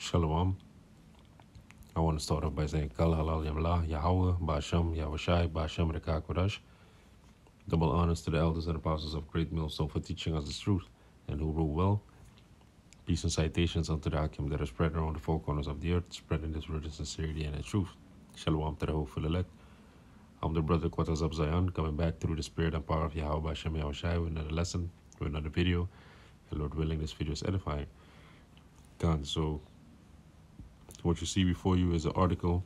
Shalom. I want to start off by saying Kal Halal Yamla, Yahweh, Ba'asham, Yahushai, Ba'asham Rekah Kodash. Double honors to the elders and apostles of Great Millstone for teaching us the truth and who rule well. Peace and citations unto the Hakim that are spread around the four corners of the earth, spreading this word in sincerity and in truth. Shalom to the hopeful elect. I'm the brother Quatas Zion, coming back through the spirit and power of Yahweh Ba'asham Yahushai with another lesson, with another video. And Lord willing, this video is edifying. Gone. So what you see before you is an article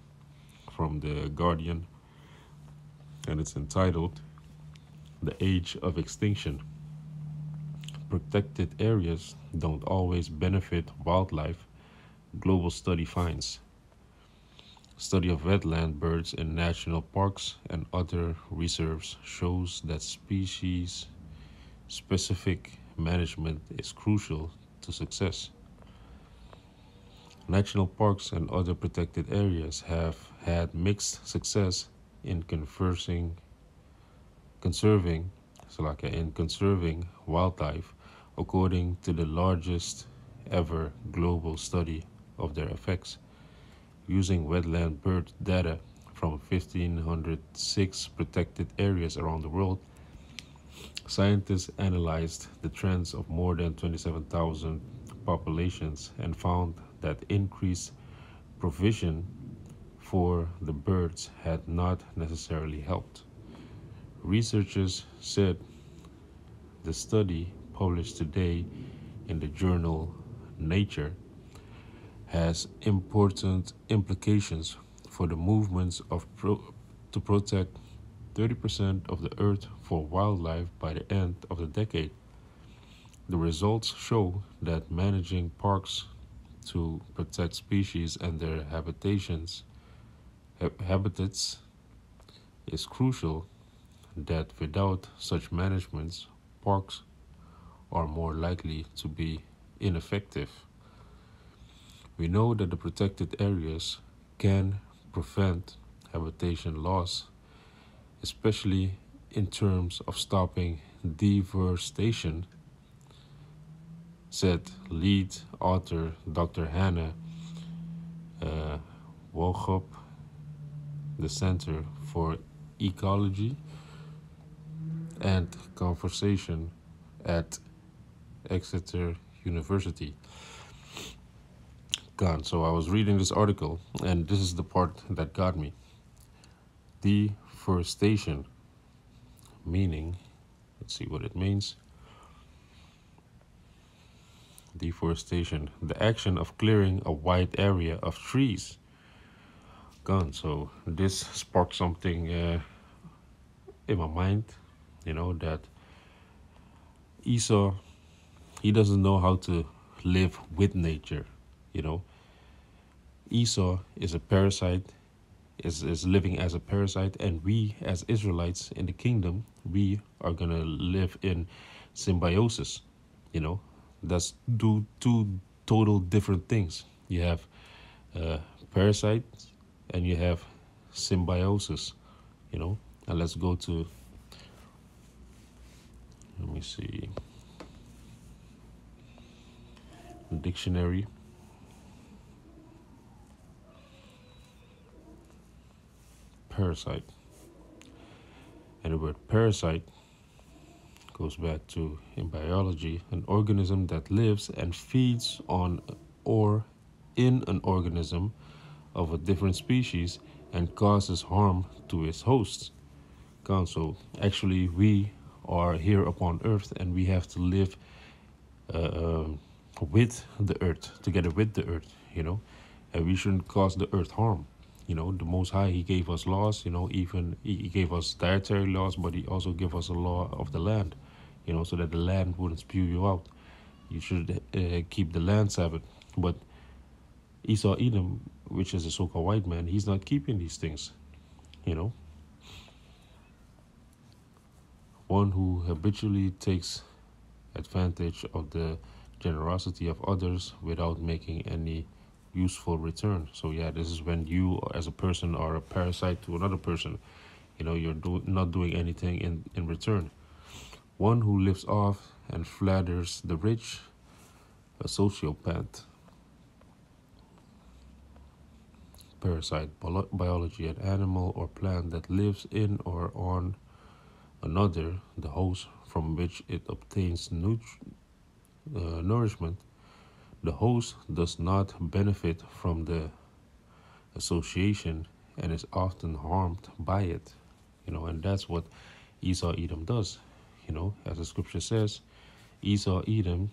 from the Guardian, and it's entitled "The Age of Extinction. Protected areas don't always benefit wildlife. Global study finds. Study of wetland birds in national parks and other reserves shows that species-specific management is crucial to success. National parks and other protected areas have had mixed success in conserving wildlife, according to the largest ever global study of their effects. Using wetland bird data from 1,506 protected areas around the world, scientists analyzed the trends of more than 27,000 populations and found that increased provision for the birds had not necessarily helped. Researchers said the study, published today in the journal Nature, has important implications for the movements of to protect 30% of the earth for wildlife by the end of the decade. The results show that managing parks to protect species and their habitats is crucial, that without such management, parks are more likely to be ineffective. We know that the protected areas can prevent habitation loss, especially in terms of stopping deforestation, said lead author Dr. Hannah Wochop, the Center for Ecology and Conservation at Exeter University. So I was reading this article, and this is the part that got me. Deforestation, meaning, let's see what it means. Deforestation, the action of clearing a wide area of trees. So this sparked something in my mind, that Esau, he doesn't know how to live with nature. Esau is a parasite, is living as a parasite, and we as Israelites in the kingdom, we are gonna live in symbiosis. That's two total different things. You have parasite and you have symbiosis. And let's go to, let me see, dictionary. Parasite, and the word parasite goes back to, in biology, an organism that lives and feeds on or in an organism of a different species and causes harm to its hosts. So actually we are here upon earth, and we have to live with the earth, together with the earth, and we shouldn't cause the earth harm. The Most High, he gave us laws, even he gave us dietary laws, but he also gave us a law of the land, so that the land wouldn't spew you out. You should keep the land Sabbath. But Esau Edom, which is a so-called white man, he's not keeping these things, One who habitually takes advantage of the generosity of others without making any useful return. So yeah, this is when you as a person are a parasite to another person. You're not doing anything in return. One who lives off and flatters the rich, a sociopath. parasite biology, an animal or plant that lives in or on another, the host from which it obtains nourishment. The host does not benefit from the association and is often harmed by it. And that's what Esau Edom does. As the scripture says, Esau Edom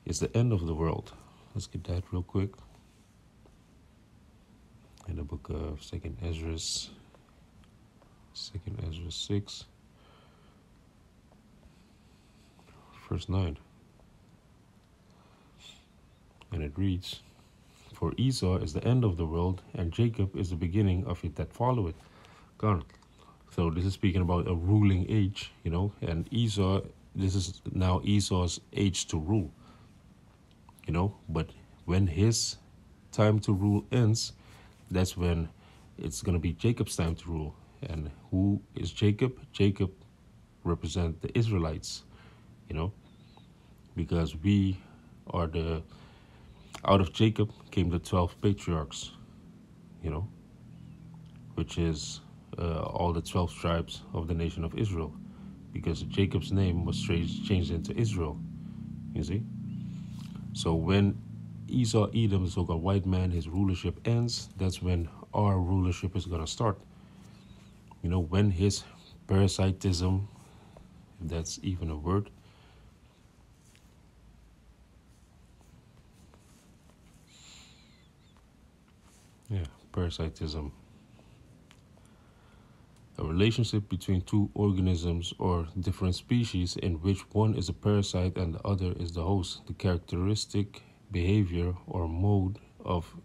is the end of the world. Let's get that real quick. In the book of Second Ezra 6, verse 9. And it reads, "For Esau is the end of the world, and Jacob is the beginning of it that follow it." God. So this is speaking about a ruling age, and Esau, this is now Esau's age to rule, but when his time to rule ends, that's when it's going to be Jacob's time to rule. And who is Jacob? Jacob represents the Israelites, because we are out of Jacob came the 12 patriarchs, which is all the 12 tribes of the nation of Israel, because Jacob's name was changed into Israel, you see. So when Esau Edom, the so-called white man, his rulership ends, that's when our rulership is going to start. When his parasitism, if that's even a word, parasitism, a relationship between two organisms or different species in which one is a parasite and the other is the host. The characteristic behavior or mode of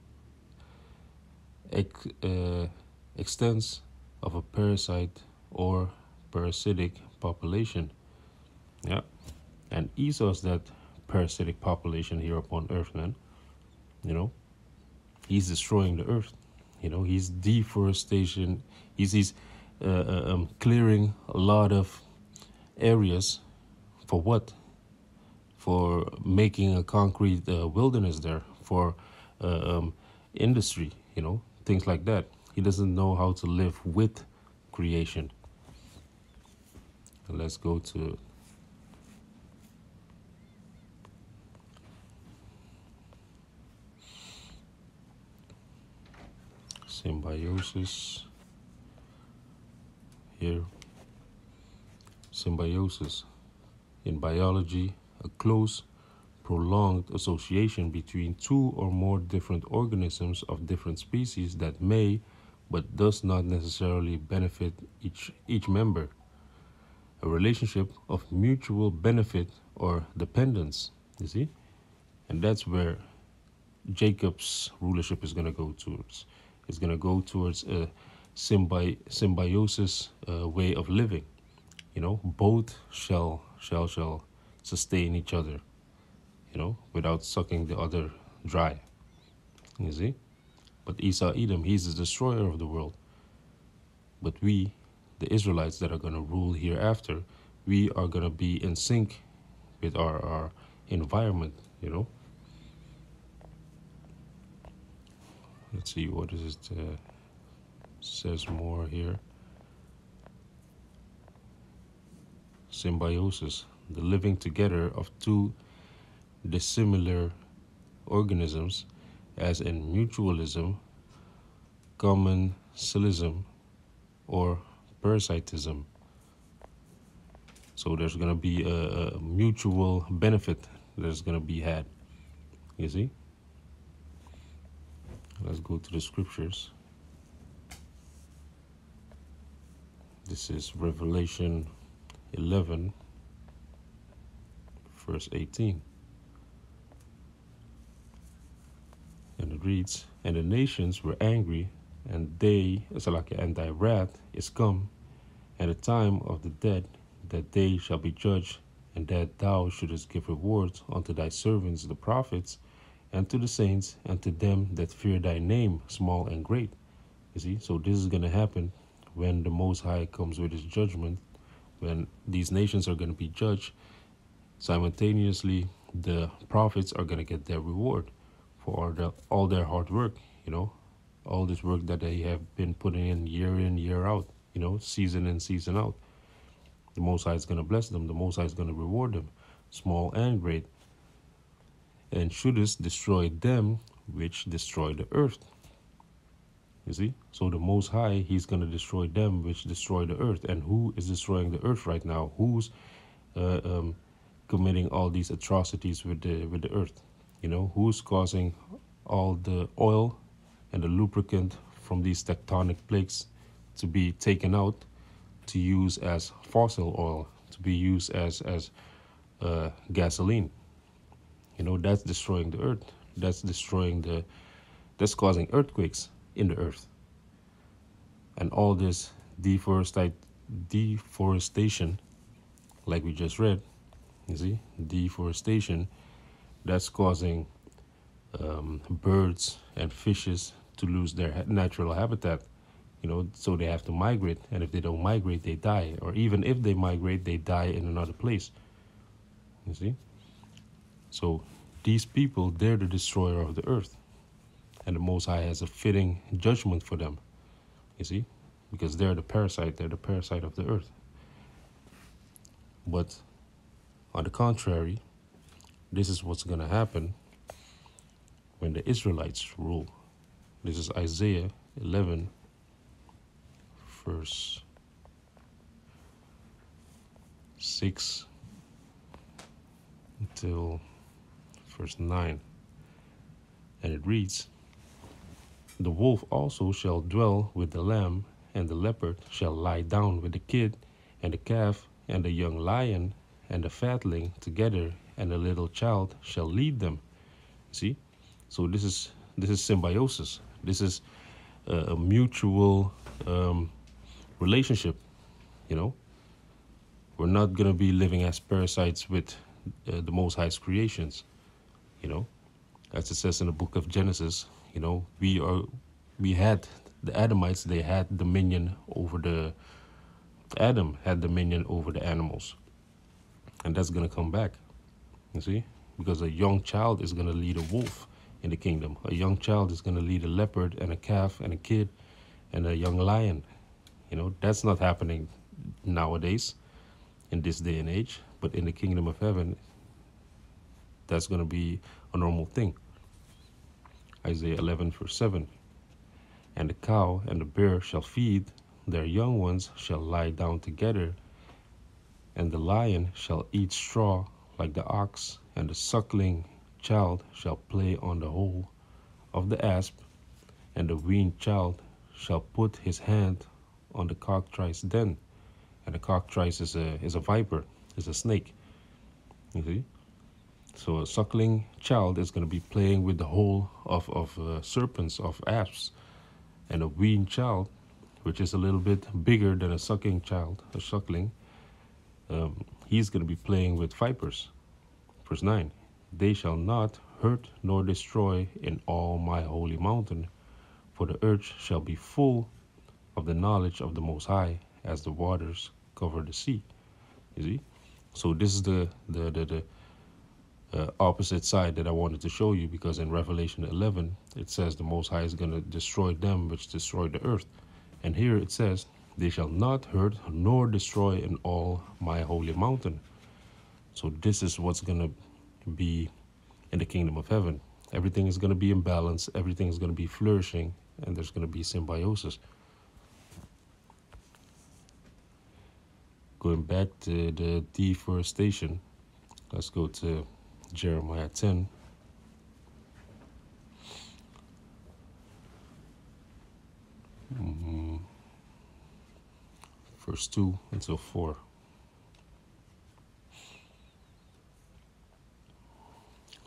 extents of a parasite or parasitic population. And Esau is that parasitic population here upon earth, man. He's destroying the earth. He's deforestation. He's clearing a lot of areas for what? For making a concrete wilderness there, for industry, things like that. He doesn't know how to live with creation. And let's go to Symbiosis. Here, symbiosis. In biology, a close, prolonged association between two or more different organisms of different species that may, but does not necessarily benefit each member. A relationship of mutual benefit or dependence, you see? And that's where Jacob's rulership is going to go towards. It's going to go towards a symbiosis way of living. Both shall sustain each other, without sucking the other dry. You see? But Esau Edom, he's the destroyer of the world. But we, the Israelites that are going to rule hereafter, we are going to be in sync with our environment, Let's see, what is it? Says more here. Symbiosis, the living together of two dissimilar organisms, as in mutualism, commensalism, or parasitism. So there's going to be a mutual benefit that's going to be had. You see? Let's go to the scriptures. This is Revelation 11, verse 18. And it reads, "And the nations were angry, and thy wrath is come, and the time of the dead, that they shall be judged, and that thou shouldest give rewards unto thy servants the prophets, and to the saints, and to them that fear thy name, small and great." You see, so this is going to happen when the Most High comes with his judgment, when these nations are going to be judged. Simultaneously, the prophets are going to get their reward for all their hard work, all this work that they have been putting in, year out, season in, season out. The Most High is going to bless them. The Most High is going to reward them, small and great. And shouldest destroy them which destroy the earth. You see? So the Most High, he's going to destroy them which destroy the earth. And who is destroying the earth right now? Who's committing all these atrocities with the earth? Who's causing all the oil and the lubricant from these tectonic plates to be taken out to use as fossil oil, to be used as gasoline? That's destroying the earth. That's causing earthquakes in the earth. And all this deforestation, like we just read, you see, deforestation, that's causing birds and fishes to lose their natural habitat, so they have to migrate. And if they don't migrate, they die. Or even if they migrate, they die in another place. You see? So these people, they're the destroyer of the earth. And the Most High has a fitting judgment for them, you see? Because they're the parasite of the earth. But on the contrary, this is what's going to happen when the Israelites rule. This is Isaiah 11, verse 6 until verse 9. And it reads, "The wolf also shall dwell with the lamb, and the leopard shall lie down with the kid, and the calf, and the young lion, and the fatling together, and the little child shall lead them." See? So this is symbiosis. This is a mutual relationship. We're not going to be living as parasites with the Most High's creations. As it says in the book of Genesis, we had the Adamites, they had dominion over Adam had dominion over the animals. And that's going to come back, you see? Because a young child is going to lead a wolf in the kingdom. A young child is going to lead a leopard and a calf and a kid and a young lion. That's not happening nowadays in this day and age. But in the kingdom of heaven, that's going to be a normal thing. Isaiah 11, verse 7. "And the cow and the bear shall feed, their young ones shall lie down together, and the lion shall eat straw like the ox, and the suckling child shall play on the hole of the asp, and the weaned child shall put his hand on the cockatrice den." And the cockatrice is a viper, is a snake. You see? So a suckling child is going to be playing with the hole of serpents, of asps. And a weaned child, which is a little bit bigger than a suckling child, a suckling, he's going to be playing with vipers. Verse 9, "They shall not hurt nor destroy in all my holy mountain, for the earth shall be full of the knowledge of the Most High, as the waters cover the sea." You see? So this is the opposite side that I wanted to show you, because in Revelation 11, it says the Most High is going to destroy them which destroy the earth. And here it says, "They shall not hurt nor destroy in all my holy mountain." So this is what's going to be in the kingdom of heaven. Everything is going to be in balance. Everything is going to be flourishing, and there's going to be symbiosis. Going back to the deforestation, let's go to Jeremiah 10. Verse 2 until 4.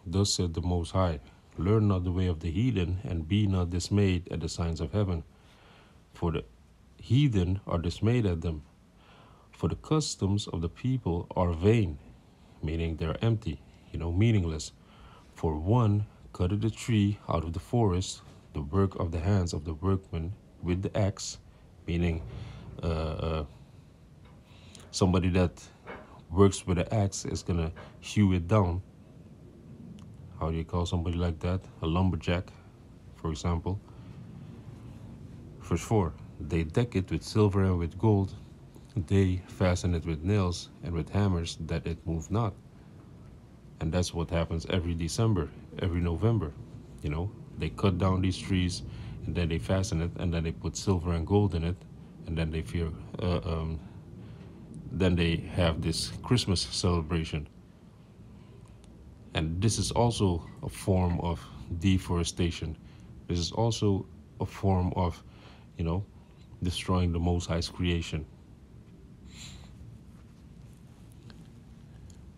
"Thus said the Most High, learn not the way of the heathen, and be not dismayed at the signs of heaven. For the heathen are dismayed at them. For the customs of the people are vain," meaning they're empty, meaningless. "For one cutteth a tree out of the forest, the work of the hands of the workman with the axe," meaning somebody that works with an axe is going to hew it down. How do you call somebody like that? A lumberjack, for example. Verse 4, they deck it with silver and with gold. They fasten it with nails and with hammers that it move not. And that's what happens every December, every November. You know, they cut down these trees and then they fasten it and then they put silver and gold in it. And then then they have this Christmas celebration. And this is also a form of deforestation. This is also a form of, you know, destroying the Most High's creation.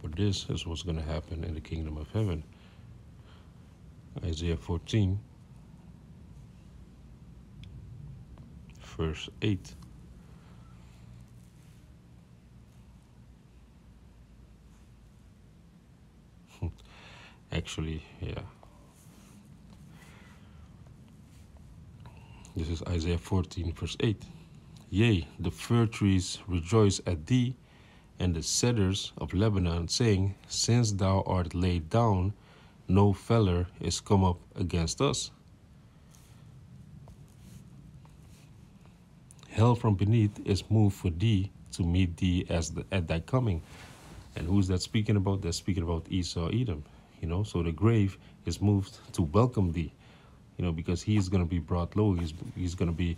But this is what's going to happen in the kingdom of heaven. Isaiah 14, verse 8. Actually, yeah. This is Isaiah 14, verse 8. Yea, the fir trees rejoice at thee, and the cedars of Lebanon, saying, since thou art laid down, no feller is come up against us. Hell from beneath is moved for thee to meet thee at thy coming. And who's that speaking about? That's speaking about Esau, Edom. You know, so the grave is moved to welcome thee. You know, because he's going to be brought low. He's going to be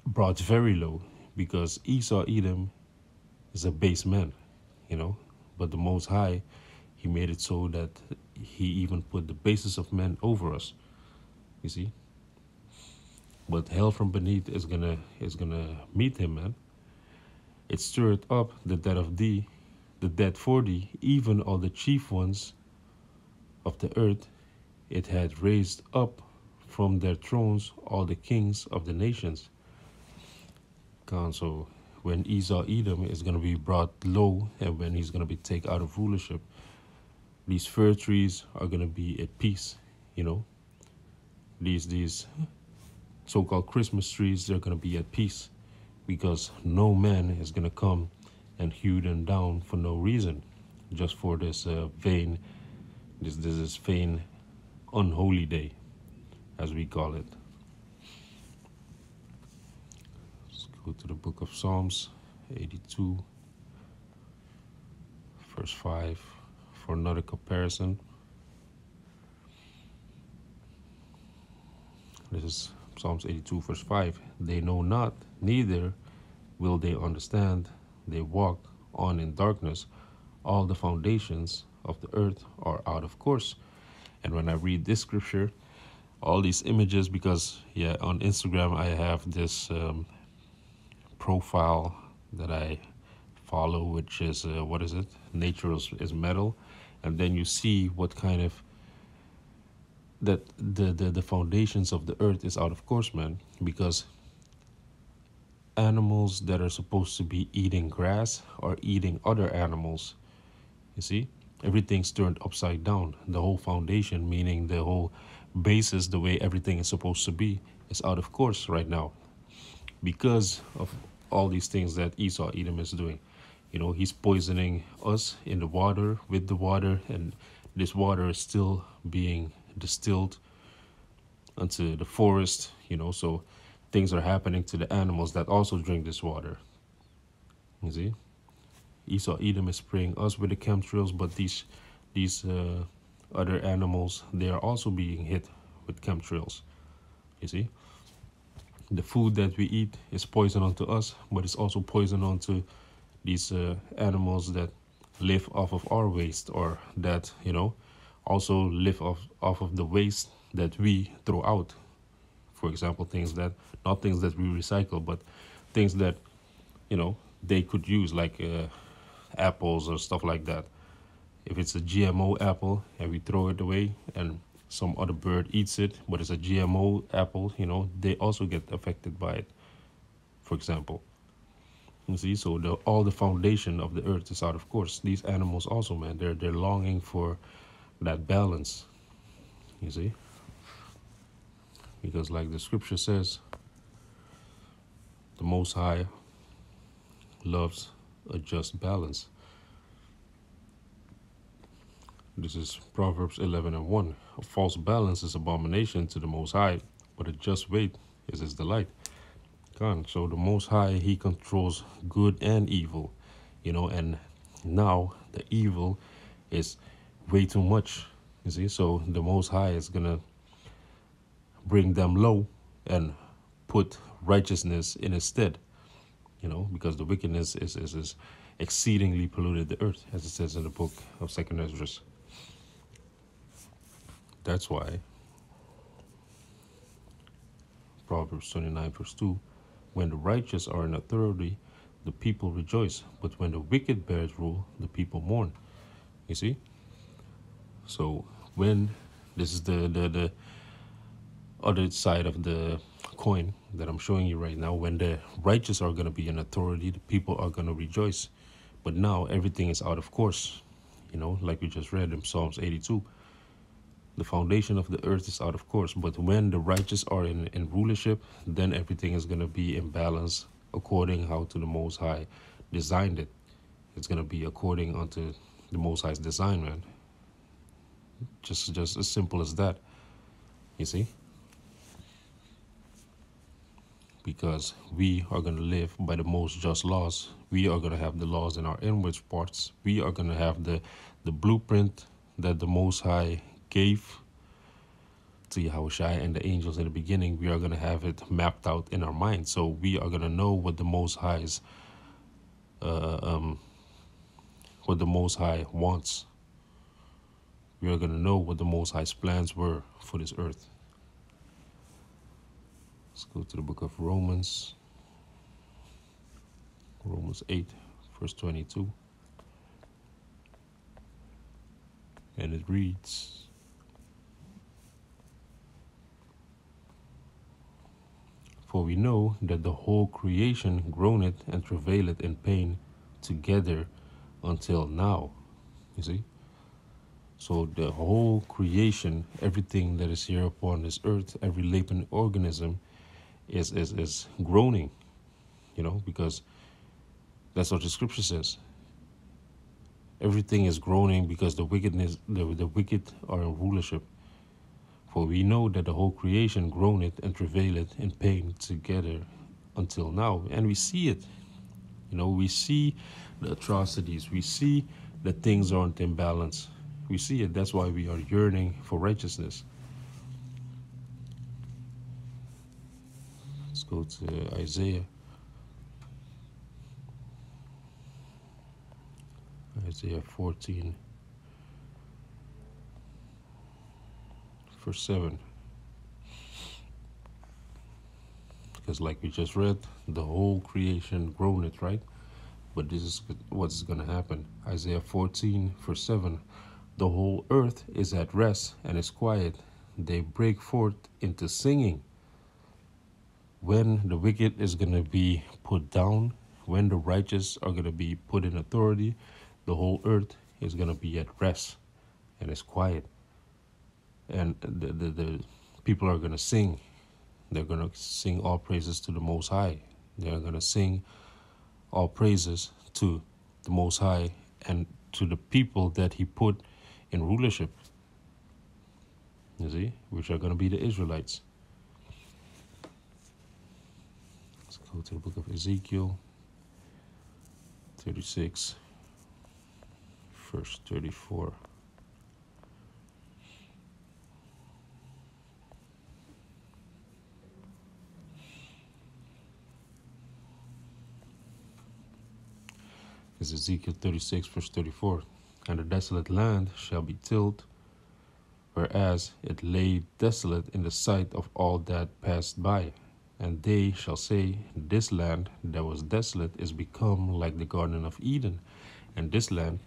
brought very low, because Esau, Edom, is a base man. You know, but the Most High, he made it so that he even put the basis of men over us. You see. But hell from beneath is gonna meet him, man. It stirred up the dead of thee, the dead for thee, even all the chief ones of the earth. It had raised up from their thrones all the kings of the nations. So when Esau, Edom is going to be brought low, and when he's going to be taken out of rulership, these fir trees are going to be at peace. You know, these so-called Christmas trees, they're going to be at peace, because no man is going to come and hew them down for no reason, just for this vain unholy day, as we call it. Let's go to the book of Psalms 82, verse 5, for another comparison. This is Psalms 82, verse 5. They know not, neither will they understand. They walk on in darkness. All the foundations of the earth are out of course. And when I read this scripture, all these images, because yeah, on Instagram I have this profile that I follow, which is what is it? Nature is metal, and then you see what kind of that the foundations of the earth is out of course, man, because animals that are supposed to be eating grass are eating other animals. You see, everything's turned upside down. The whole foundation, meaning the whole basis, the way everything is supposed to be, is out of course right now, because of all these things that Esau, Edom is doing. You know, he's poisoning us in the water, with the water, and this water is still being distilled into the forest, you know, so things are happening to the animals that also drink this water. You see, Esau, Edom is spraying us with the chemtrails, but these other animals, they are also being hit with chemtrails. You see, the food that we eat is poison unto us, but it's also poison unto these animals that live off of our waste, or that, you know, also live off of the waste that we throw out. For example, things that, not things that we recycle, but things that, you know, they could use, like apples or stuff like that. If it's a GMO apple and we throw it away and some other bird eats it, but it's a GMO apple, you know, they also get affected by it, for example. You see, so all the foundation of the earth is out of course. These animals also, man, they're longing for that balance, you see, because like the scripture says, the Most High loves a just balance. This is Proverbs 11:1. A false balance is abomination to the Most High, but a just weight is his delight. Gone. So the Most High, he controls good and evil, and now the evil is way too much, you see. So the Most High is gonna bring them low and put righteousness in its stead, because the wickedness is exceedingly polluted the earth, as it says in the book of Second Ezra. That's why Proverbs 29 verse 2, when the righteous are in authority, the people rejoice, but when the wicked bears rule, the people mourn. You see? So when this is the other side of the coin that I'm showing you right now, when the righteous are going to be in authority, the people are going to rejoice. But now everything is out of course, like we just read in Psalms 82. The foundation of the earth is out of course, but when the righteous are in rulership, then everything is going to be in balance according how to the Most High designed it. It's going to be according unto the Most High's design, man. Just as simple as that, you see? Because we are going to live by the most just laws. We are going to have the laws in our inward parts. We are going to have the blueprint that the Most High gave to Yahushua and the angels in the beginning. We are going to have it mapped out in our mind. So we are going to know what the Most High's, what the Most High wants. We are going to know what the Most High's plans were for this earth. Let's go to the book of Romans. Romans 8, verse 22. And it reads, for we know that the whole creation groaneth and travaileth in pain together until now. You see? So the whole creation, everything that is here upon this earth, every living organism is groaning, because that's what the scripture says. Everything is groaning because the wickedness, the wicked are in rulership. For we know that the whole creation groaneth and travaileth in pain together until now. And we see it. We see the atrocities. We see that things aren't in balance. We see it. That's why we are yearning for righteousness. Let's go to Isaiah. Isaiah 14. Verse 7, because like we just read, the whole creation groaneth, right? But this is what's going to happen. Isaiah 14 verse 7, the whole earth is at rest and is quiet. They break forth into singing. When the wicked is going to be put down, when the righteous are going to be put in authority, the whole earth is going to be at rest and is quiet. And the people are going to sing. They're going to sing all praises to the Most High. They're going to sing all praises to the Most High and to the people that he put in rulership, you see, which are going to be the Israelites. Let's go to the book of Ezekiel 36, verse 34. Is Ezekiel 36 verse 34. And the desolate land shall be tilled, whereas it lay desolate in the sight of all that passed by. And they shall say, this land that was desolate is become like the Garden of Eden. And this land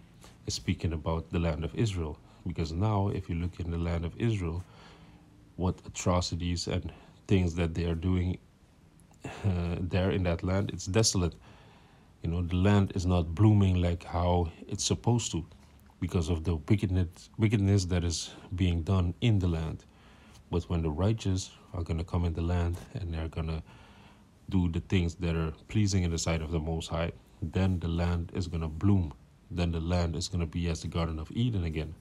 is speaking about the land of Israel. Because now, if you look in the land of Israel, what atrocities and things that they are doing there in that land, it's desolate. The land is not blooming like how it's supposed to because of the wickedness that is being done in the land. But when the righteous are going to come in the land and they're going to do the things that are pleasing in the sight of the Most High, then the land is going to bloom. Then the land is going to be as the Garden of Eden again.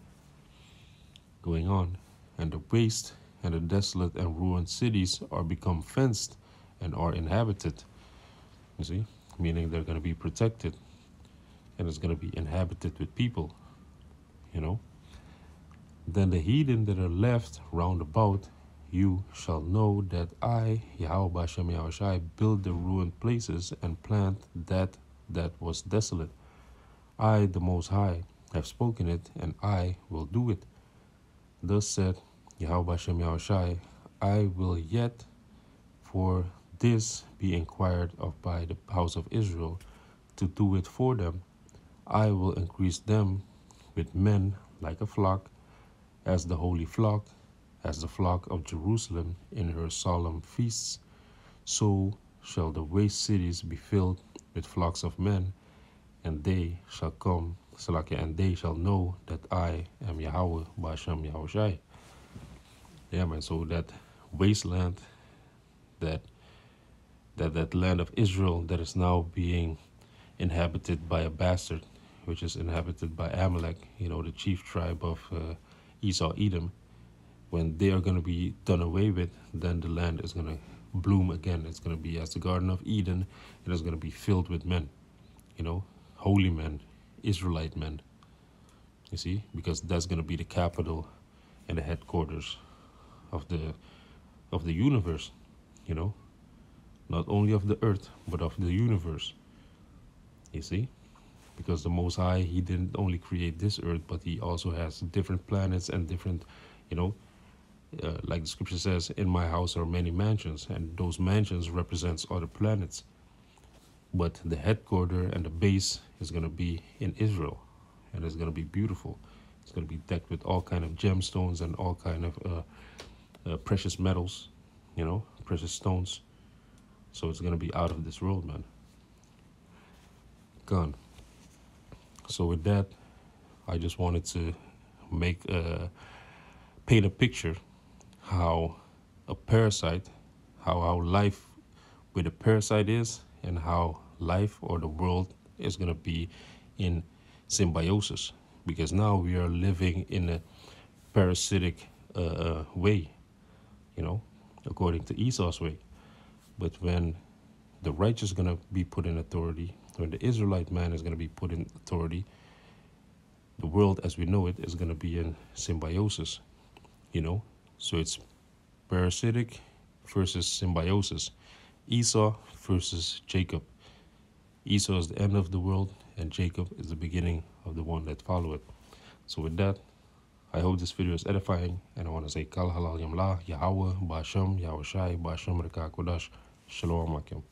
Going on. And the waste and the desolate and ruined cities are become fenced and are inhabited. You see, meaning they're going to be protected and it's going to be inhabited with people, you know. Then the heathen that are left round about you shall know that I, Yahweh Bashem Yahushai, build the ruined places and plant that was desolate. I, the Most High, have spoken it, and I will do it. Thus said Yahweh Bashem Yahushai, I will yet for this be inquired of by the house of Israel, to do it for them. I will increase them with men like a flock, as the holy flock, as the flock of Jerusalem in her solemn feasts. So shall the waste cities be filled with flocks of men, and they shall come, Salakia, and they shall know that I am Yahweh Bashem Yahushai. Yeah, man, so that wasteland, that land of Israel that is now being inhabited by a bastard, which is inhabited by Amalek, you know, the chief tribe of Esau, Edom. When they are going to be done away with, then the land is going to bloom again. It's going to be as the Garden of Eden. It is going to be filled with men, you know, holy men, Israelite men. You see, because that's going to be the capital and the headquarters of the universe, you know, not only of the earth but of the universe. You see, because the Most High, he didn't only create this earth, but he also has different planets and different, you know, like the scripture says, in my house are many mansions, and those mansions represents other planets. But the headquarter and the base is going to be in Israel, and it's going to be beautiful. It's going to be decked with all kind of gemstones and all kind of precious metals, you know, precious stones. So it's going to be out of this world, man. Gone. So with that, I just wanted to paint a picture how a parasite, how life with a parasite is, and how life or the world is going to be in symbiosis. Because now we are living in a parasitic way, you know, according to Esau's way. But when the righteous is going to be put in authority, when the Israelite man is going to be put in authority, the world as we know it is going to be in symbiosis, you know. So it's parasitic versus symbiosis. Esau versus Jacob. Esau is the end of the world, and Jacob is the beginning of the one that follow it. So with that, I hope this video is edifying, and I want to say Kal Halal Yamla, Yahweh, Bashem, Yahushai, Bashem Reka Kodash, Shalom Akim.